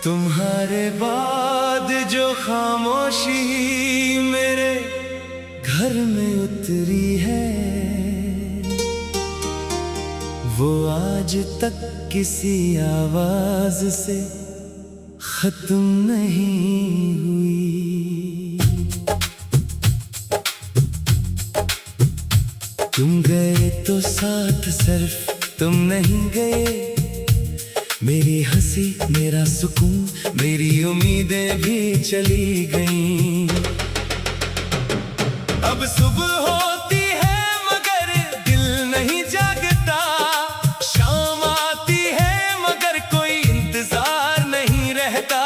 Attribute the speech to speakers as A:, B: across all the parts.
A: तुम्हारे बाद जो खामोशी मेरे घर में उतरी है, वो आज तक किसी आवाज से खत्म नहीं हुई। तुम गए तो साथ सिर्फ तुम नहीं गए, मेरी हंसी मेरा सुकून मेरी उम्मीदें भी चली गईं। अब सुबह होती है मगर दिल नहीं जागता, शाम आती है मगर कोई इंतजार नहीं रहता।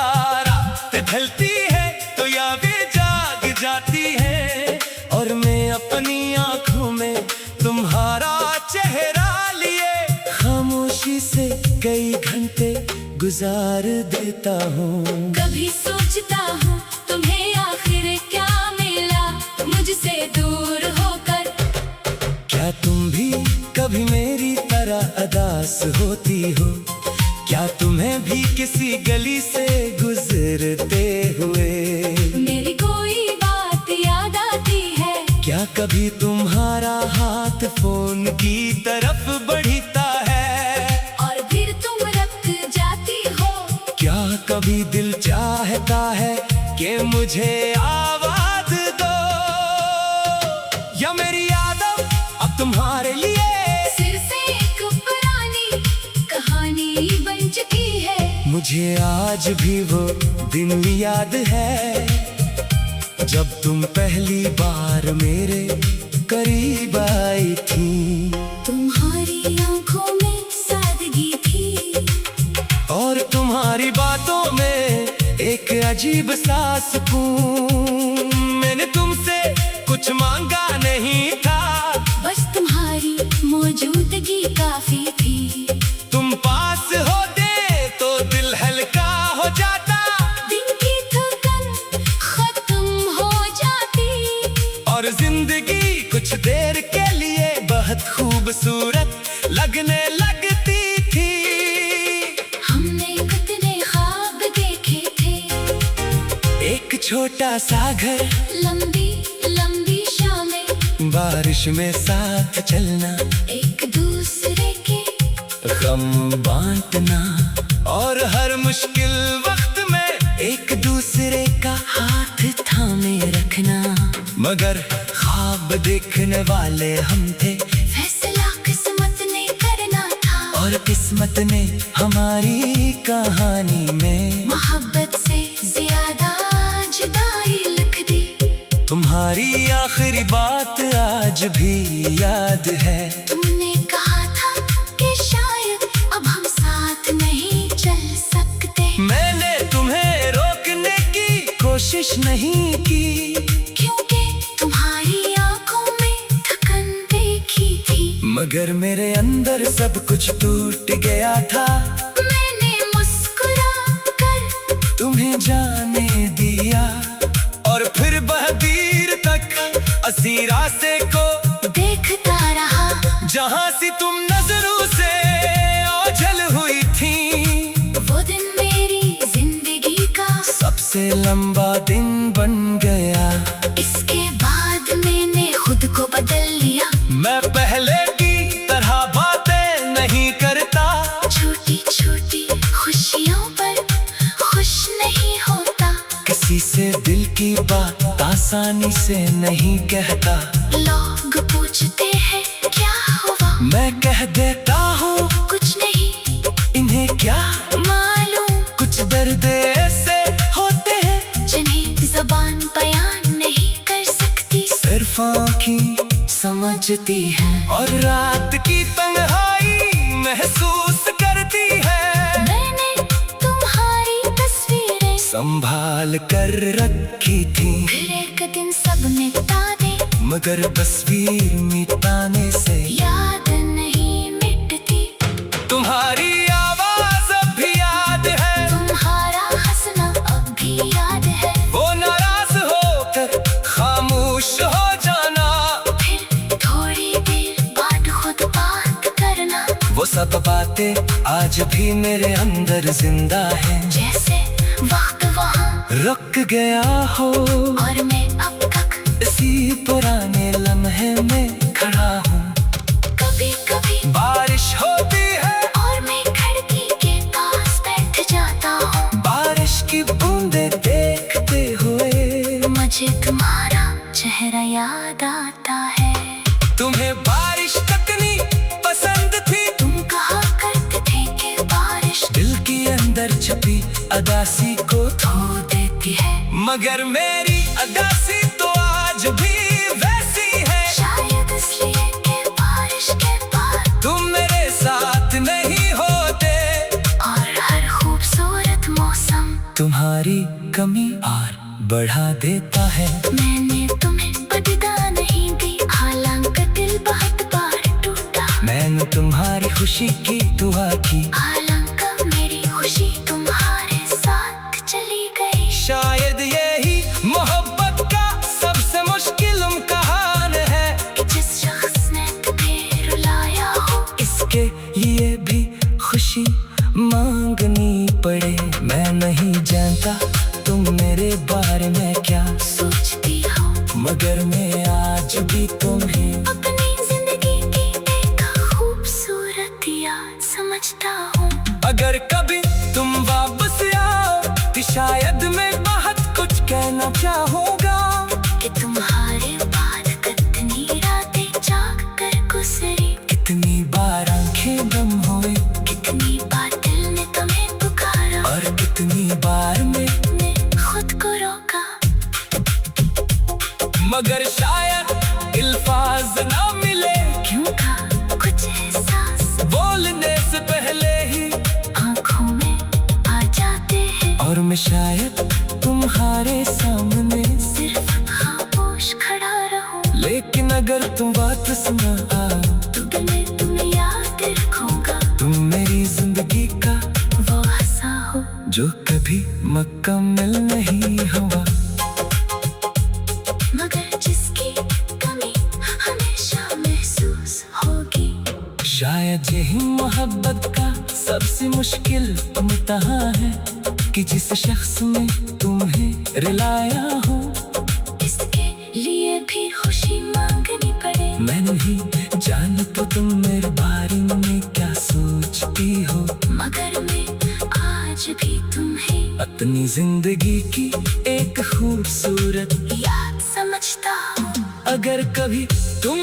A: रात ढलती है तो यादें जाग जाती है, और मैं अपनी आंखों में तुम्हारा चेहरा लिए खामोशी से कई घंटे गुजार देता हूँ।
B: कभी सोचता हूँ तुम्हें आखिर क्या मिला मुझसे दूर होकर।
A: क्या तुम भी कभी मेरी तरह उदास होती हो? क्या तुम्हें भी किसी गली से गुजरते हुए
B: मेरी कोई बात याद आती है?
A: क्या कभी तुम्हारा हाथ फोन की तरफ बढ़ता है
B: और फिर तुम रख जाती हो?
A: क्या कभी दिल चाहता है कि मुझे आवाज दो, या मेरी यादें अब तुम्हारे लिए
B: सिर से एक पुरानी कहानी बन चुकी है।
A: मुझे आज भी वो दिन याद है जब तुम पहली बार मेरे करीब आई थी।
B: तुम्हारी आंखों में सादगी थी
A: और तुम्हारी बातों में एक अजीब सा सुकून। मैंने तुमसे कुछ मांगा नहीं था,
B: बस तुम्हारी मौजूदगी काफी थी।
A: तुम पास होते तो दिल हल्का हो जाता,
B: दिन की थकन खत्म हो जाती,
A: और जिंदगी कुछ देर के लिए बहुत खूबसूरत लगने लगती थी।
B: हमने कितने ख्वाब देखे थे,
A: एक छोटा सा घर,
B: लंबी लंबी शामें,
A: बारिश में साथ चलना,
B: एक दूसरे के
A: गम बांटना, और हर मुश्किल वक्त में एक दूसरे का हाथ थामे रखना। मगर ख्वाब देखने वाले हम थे,
B: फैसला किस्मत ने करना था,
A: और किस्मत ने हमारी कहानी में
B: मोहब्बत से ज्यादा जुदाई लिख दी।
A: तुम्हारी आखिरी बात आज भी याद है।
B: तुमने कहा था कि शायद अब हम साथ नहीं चल सकते।
A: मैंने तुम्हें रोकने की कोशिश नहीं की,
B: क्योंकि तुम्हारी आंखों में थकन देखी थी।
A: मगर मेरे अंदर सब कुछ टूट गया था।
B: मैंने मुस्कुरा कर
A: तुम्हें जाने दिया, और फिर बहदीर तक असी रास्ते को
B: देखता रहा,
A: जहाँ से तुम नजरों से ओझल हुई थी।
B: वो दिन मेरी जिंदगी का
A: सबसे लंबा दिन बन गया।
B: इसके बाद मैंने खुद को बदल लिया।
A: मैं पहले की तरह बातें नहीं करता,
B: छोटी छोटी खुशियों पर खुश नहीं होता,
A: किसी से दिल की बात आसानी से नहीं कहता।
B: लोग पूछते हैं क्या हुआ,
A: मैं कह देता हूँ
B: कुछ नहीं,
A: इन्हें क्या
B: मालूम।
A: कुछ दर्द ऐसे होते हैं
B: जिन्हें ज़बान बयान नहीं कर सकती,
A: सिर्फ आँखें समझती हैं, और रात की तन्हाई महसूस करती है।
B: मैंने तुम्हारी तस्वीरें
A: संभाल कर रखी थी,
B: फिर एक दिन सब मिटा दे,
A: मगर तस्वीर मिटाने से
B: याद नहीं मिटती।
A: तुम्हारी आवाज अब भी याद है,
B: तुम्हारा हंसना अब भी याद है,
A: वो नाराज होकर खामोश हो जाना,
B: फिर थोड़ी देर बाद खुद बात करना।
A: वो सब बातें आज भी मेरे अंदर जिंदा हैं।
B: जैसे वक्त वहाँ
A: रुक गया हो
B: और मैं अब तक
A: इसी पुराने लम्हे में खड़ा हूँ।
B: कभी कभी
A: बारिश होती है
B: और मैं खिड़की के पास बैठ जाता हूँ।
A: बारिश की बूंदें देखते हुए
B: मुझे तुम्हारा चेहरा याद आता है।
A: तुम्हें बारिश तकनी पसंद थी।
B: तुम कहा करते थे कि बारिश
A: दिल के अंदर छुपी अदासी को
B: धो देती है।
A: मगर मेरी अदासी तो आज भी वैसी है।
B: शायद इसलिए कि बारिश के बाद
A: तुम मेरे साथ नहीं होते
B: और हर खूबसूरत मौसम
A: तुम्हारी कमी और बढ़ा देता है।
B: मैंने तुम्हें बदला नहीं दी, हालांकि दिल बहुत बार टूटा।
A: मैंने तुम्हारी खुशी की दुआ की,
B: हालांकि मेरी खुशी तुम्हारे साथ चली गई।
A: शायद यही मोहब्बत का सबसे मुश्किल इम्तिहान है
B: कि जिस शख्स ने तुम्हें रुलाया हो
A: इसके लिए भी खुशी मांगनी पड़े। मैं नहीं जानता तुम मेरे बारे में क्या
B: सोचती हो,
A: मगर मैं आज भी तुम्हें
B: अपनी जिंदगी की एक खूबसूरत याद समझता हूँ।
A: अगर कभी तुम वापस आओ तो शायद मैं बहुत कुछ कहना चाहूँगा
B: कि तुम्हारे बाद कितनी रातें जाग कर गुजरी,
A: कितनी बार आंखें बंद हुई
B: कितनी बार दिल ने तुम्हें पुकारा
A: और कितनी बार मैं
B: ने खुद को रोका।
A: मगर शायद अल्फाज ना मिले
B: क्यों का कुछ एहसास
A: बोलने से पहले ही
B: आंखों में आ जाते हैं।
A: और मैं शायद तुम्हारे सामने
B: सिर्फ खामोश खड़ा रहूं,
A: लेकिन अगर तुम वापस न आओ
B: तो मैं तुम्हें याद रखूंगा।
A: तुम मेरी जिंदगी का
B: वो हंसा हो
A: जो कभी मुकम्मल नहीं हुआ,
B: मगर जिसकी कमी हमेशा महसूस होगी।
A: शायद यही मोहब्बत का सबसे मुश्किल इम्तिहान है कि जिस शख्स ने तुम्हें रुलाया हो
B: इसके लिए भी खुशी मांगनी पड़े।
A: मैं नहीं जानता तुम मेरे बारे में क्या सोचती हो,
B: मगर मैं आज भी तुम्हें
A: अपनी जिंदगी की एक खूबसूरत
B: याद समझता हूँ।
A: अगर कभी तुम